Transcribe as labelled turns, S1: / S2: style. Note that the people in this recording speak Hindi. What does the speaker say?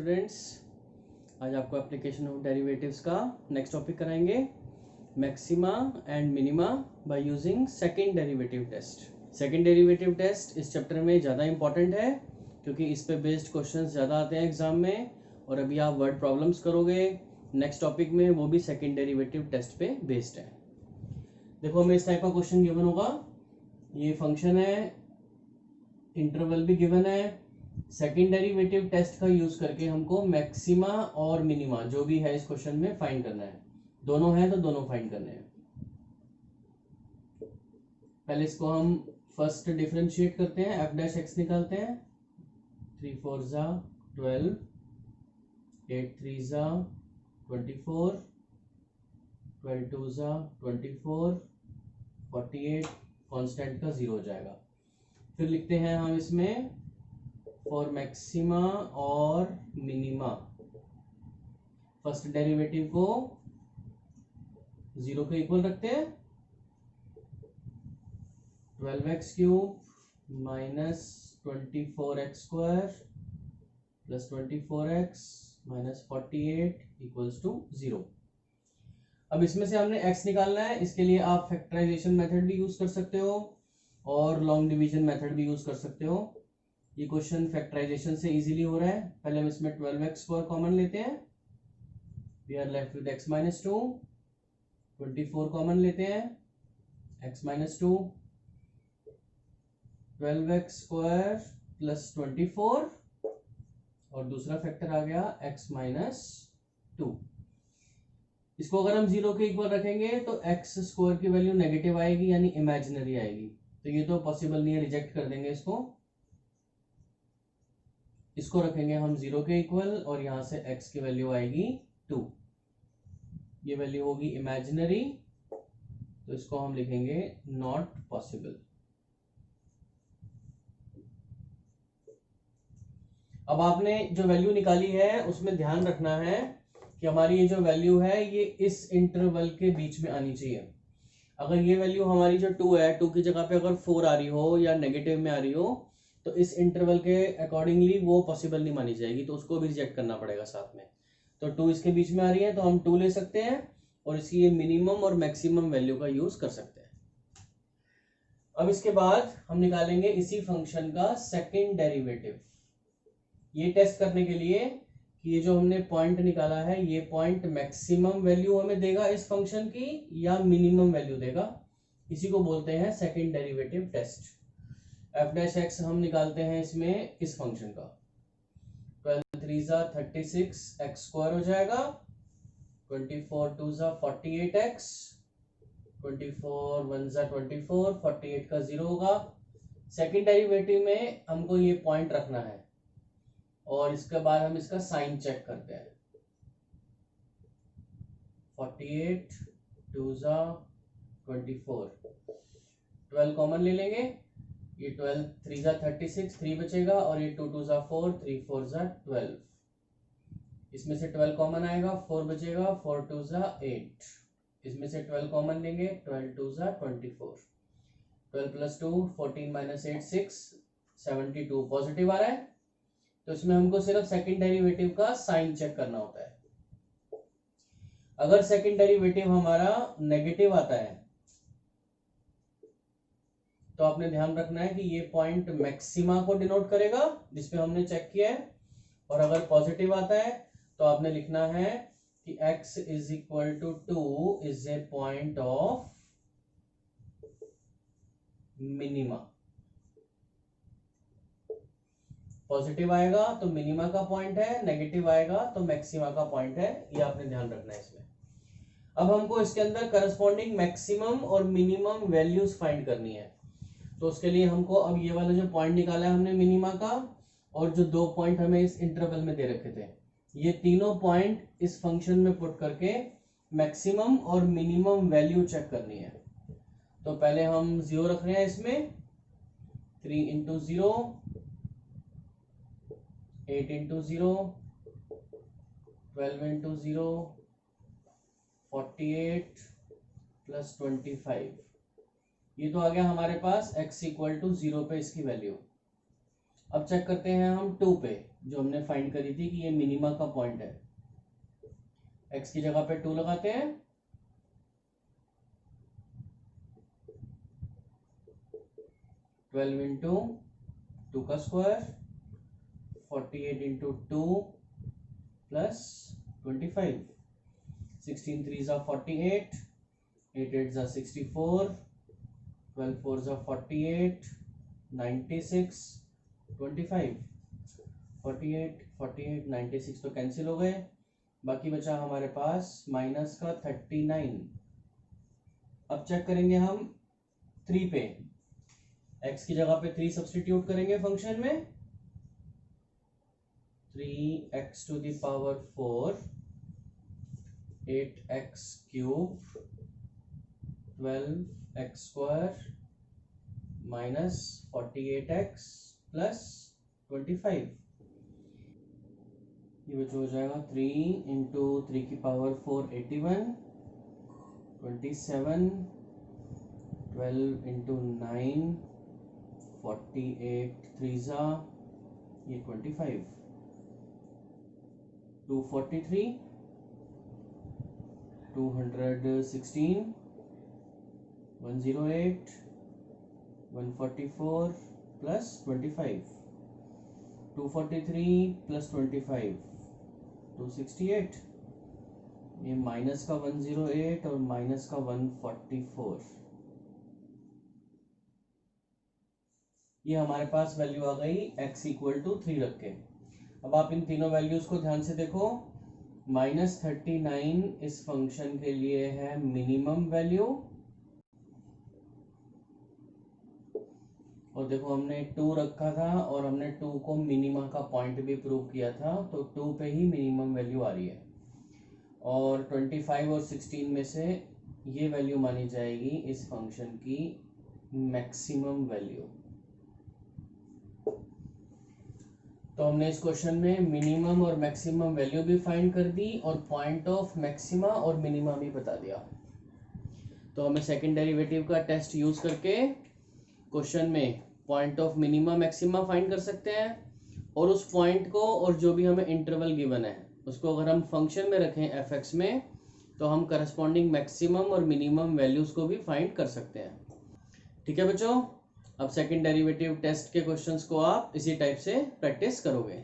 S1: स्टूडेंट्स, आज आपको एप्लीकेशन ऑफ डेरिवेटिव्स का नेक्स्ट टॉपिक कराएंगे, maxima and minima by using second derivative test. Second derivative test इस चैप्टर में ज़्यादा इंपॉर्टेंट है क्योंकि इस पे बेस्ड क्वेश्चंस ज़्यादा आते हैं एग्जाम में, और अभी आप वर्ड प्रॉब्लम्स करोगे नेक्स्ट टॉपिक में, वो भी सेकंड डेरिवेटिव टेस्ट पे बेस्ड है। देखो, हमें इस टाइप का क्वेश्चन गिवन होगा, ये फंक्शन है, इंटरवल भी गिवन है, सेकंड डेरिवेटिव टेस्ट का यूज करके हमको मैक्सिमा और मिनिमा जो भी है इस क्वेश्चन में फाइंड करना है। दोनों है तो दोनों फाइंड करने हैं। पहले इसको हम फर्स्ट डिफरेंशिएट करते हैं, एफ डैश एक्स निकालते हैं। 3 4 जा 12, 8 3 जा 24, 12 2 जा 24, 48 कांस्टेंट का 0 हो जाएगा। फिर लिखते हैं हम इसमें फॉर मैक्सिमा और मिनिमा, फर्स्ट डेरिवेटिव को 0 के इक्वल रखते हैं। 12x cube minus 24x square plus 24x minus 48 equals to 0। अब इसमें से हमने x निकालना है, इसके लिए आप फैक्टराइजेशन मेथड भी यूज कर सकते हो और लॉन्ग डिवीजन मेथड भी यूज कर सकते हो। ये क्वेश्चन फैक्टराइजेशन से इजीली हो रहा है। पहले हम इसमें 12x स्क्वायर कॉमन लेते हैं, we are left with x minus 2। 24 common लेते हैं, x minus 2, 12x square plus 24 और दूसरा फैक्टर आ गया x माइनस 2। इसको अगर हम 0 के इक्वल रखेंगे तो x स्क्वायर की वैल्यू नेगेटिव आएगी, यानी इमेजिनरी आएगी, तो ये तो पॉसिबल नहीं है, रिजेक्ट कर देंगे इसको। इसको रखेंगे हम 0 के इक्वल और यहां से x की वैल्यू आएगी 2, ये वैल्यू होगी इमेजिनरी, तो इसको हम लिखेंगे नॉट पॉसिबल। अब आपने जो वैल्यू निकाली है उसमें ध्यान रखना है कि हमारी ये जो वैल्यू है ये इस इंटरवल के बीच में आनी चाहिए। अगर ये वैल्यू हमारी जो 2 है, 2 की जगह पे अगर 4 आ रही हो या नेगेटिव में आ रही हो तो इस इंटरवल के अकॉर्डिंगली वो पॉसिबल नहीं मानी जाएगी, तो उसको भी रिजेक्ट करना पड़ेगा साथ में। तो 2 इसके बीच में आ रही है तो हम 2 ले सकते हैं और इसकी ये मिनिमम और मैक्सिमम वैल्यू का यूज कर सकते हैं। अब इसके बाद हम निकालेंगे इसी फंक्शन का सेकंड डेरिवेटिव। ये टेस्ट करने के लिए कि ये जो हमने पॉइंट निकाला है ये पॉइंट मैक्सिमम वैल्यू हमें देगा इस फंक्शन की या मिनिमम वैल्यू देगा, इसी को बोलते हैं second derivative test. F dash X हम निकालते हैं इसमें इस फंक्शन का। 12 3 जा 36 एक्स स्क्वायर हो जाएगा, 24 2 जा 48x, 24 1 जा 24, 48 का 0 होगा। सेकंड डेरिवेटिव में हमको ये पॉइंट रखना है और इसके बाद हम इसका साइन चेक करते हैं। 48 2 जा 24, 12 कॉमन ले लेंगे, ये 12 3 जा 36, 3 बचेगा और ये 2 2 जा 4, 3 4 जा 12, इसमें से 12 कॉमन आएगा, 4 बचेगा, 4 2 जा 8, इसमें से 12 कॉमन लेंगे, 12 2 जा 24, 12 प्लस 2 14 माइनस 8 6, 72 पॉजिटिव आ रहा है, तो इसमें हमको सिर्फ सेकंड डेरिवेटिव का साइन चेक करना होता है। अगर सेकंड डेरिवेटिव हमारा नेगेटिव आता है तो आपने ध्यान रखना है कि ये पॉइंट मैक्सिमा को डिनोट करेगा जिसपे हमने चेक किया है, और अगर पॉजिटिव आता है तो आपने लिखना है कि x is equal to 2 is a point of minima. Positive आएगा तो मिनिमा का पॉइंट है, नेगेटिव आएगा तो मैक्सिमा का पॉइंट है, ये आपने ध्यान रखना है इसमें। अब हमको इसके अंदर करस्पॉन्डिंग मैक्सिमम और मिनिमम वैल्यूज फाइंड करनी है, तो उसके लिए हमको अब ये वाला जो पॉइंट निकाला है हमने मिनिमा का, और जो 2 पॉइंट हमें इस इंटरवल में दे रखे थे, ये तीनों पॉइंट इस फंक्शन में पुट करके मैक्सिमम और मिनिमम वैल्यू चेक करनी है। तो पहले हम 0 रख रहे हैं इसमें, 3 इंटू 0, 8 इंटू 0, 12 इंटू 0, 48 प्लस 25, ये तो आ गया हमारे पास x इक्वल टू 0 पे इसकी वैल्यू। अब चेक करते हैं हम 2 पे, जो हमने फाइंड करी थी कि ये मिनिमा का पॉइंट है। x की जगह पे 2 लगाते हैं, 12 इंटू 2 का स्क्वायर, 48 इंटू 2 प्लस 25, 16 3 ज़ा 48, 8 8 ज़ा 64, 12 4 ज़ा 48, 96, 25, 48 48 96 तो कैंसिल हो गए। बाकी बचा हमारे पास माइनस का 39। अब चेक करेंगे हम 3 पे, x की जगह पे 3 सब्स्टिट्यूट करेंगे फंक्शन में, 3x to the power 4, 8x cube, 12x square minus 48x plus 25। ये बच हो जाएगा 3 इंटू 3 की पावर 4 81, 27, 12 इंटू 9 48 3 ज़ा ये 25, 243, 216, 108, 144 प्लस 25, 243 प्लस 25 268, ये माइनस का 108 और माइनस का 144, ये हमारे पास वैल्यू आ गई x इक्वल टू 3 रख के। अब आप इन तीनों वैल्यूज को ध्यान से देखो, -39 इस फंक्शन के लिए है मिनिमम वैल्यू, और देखो हमने 2 रखा था और हमने 2 को मिनिमा का पॉइंट भी प्रूव किया था, तो 2 पे ही मिनिमम वैल्यू आ रही है। और 25 और 16 में से ये वैल्यू मानी जाएगी इस फंक्शन की मैक्सिमम वैल्यू। तो हमने इस क्वेश्चन में मिनिमम और मैक्सिमम वैल्यू भी फाइंड कर दी और पॉइंट ऑफ मैक्सिमा और मिनिमा भी बता दिया। तो हमें सेकंड डेरिवेटिव का टेस्ट यूज करके क्वेश्चन में point of minima maxima find कर सकते हैं, और उस पॉइंट को और जो भी हमें इंटरवल गिवन है उसको अगर हम फंक्शन में रखें f(x) में, तो हम करस्पॉन्डिंग मैक्सिमम और मिनिमम वैल्यूज को भी फाइंड कर सकते हैं। ठीक है बच्चों, अब सेकंड डेरिवेटिव टेस्ट के क्वेश्चंस को आप इसी टाइप से प्रैक्टिस करोगे।